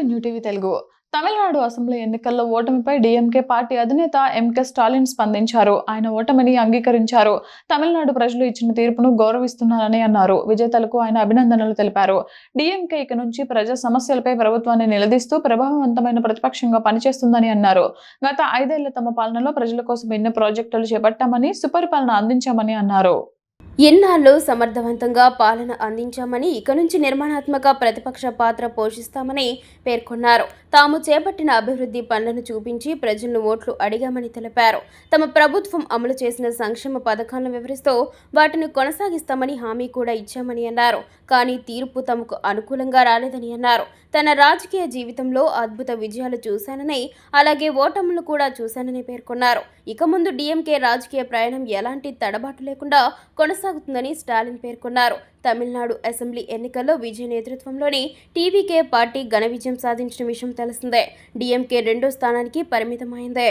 New TV Telugu. Tamil Nadu assembly ఎన్నికల్లో ఓటమిపై DMK party అధినేత MK Stalin స్పందించారు. ఆయన ఓటమిని అంగీకరించారు. తమిళనాడు ప్రజలు ఇచ్చిన తీర్పును గౌరవిస్తున్నారని అన్నారు. విజేతలకు ఆయన అభినందనలు తెలిపారు. డీఎంకే ఇక నుంచి ప్రజా సమస్యలపై ప్రభుత్వాన్ని నిలదీస్తూ ప్రభావవంతమైన ప్రతిపక్షంగా పనిచేస్తుందని అన్నారు. గత 5 ఏళ్ల తమ పాలనలో ప్రజల కోసం ఎన్నో ప్రాజెక్టులు చేపట్టామని, సుపరిపాలన అందించామని అన్నారు. ఎన్నాళ్ళు సమర్థవంతంగా పాలన అందించామని, ఇక నుంచి నిర్మాణాత్మక ప్రతిపక్ష పాత్ర పోషిస్తామని పేర్కొన్నారు. తాము చేపట్టిన అభివృద్ధి పనులను చూపించి ప్రజలను ఓట్లు అడిగామని తెలిపారు. తమ ప్రభుత్వం అమలు చేసిన సంక్షేమ పథకాలను వివరిస్తూ వాటిని కొనసాగిస్తామని హామీ కూడా ఇచ్చామని అన్నారు. కానీ తీర్పు తమకు అనుకూలంగా రాలేదని అన్నారు. తన రాజకీయ జీవితంలో అద్భుత విజయాలు చూశానని, అలాగే ఓటములను కూడా చూశానని పేర్కొన్నారు. ఇక ముందు డీఎంకే రాజకీయ ప్రయాణం ఎలాంటి తడబాటు లేకుండా కొనసాగుతుందని స్టాలిన్ పేర్కొన్నారు. తమిళనాడు అసెంబ్లీ ఎన్నికల్లో విజయ్ నేతృత్వంలోని టీవీకే పార్టీ ఘన విజయం సాధించిన విషయం తెలిసిందే. డీఎంకే 2వ స్థానానికి పరిమితమైందే.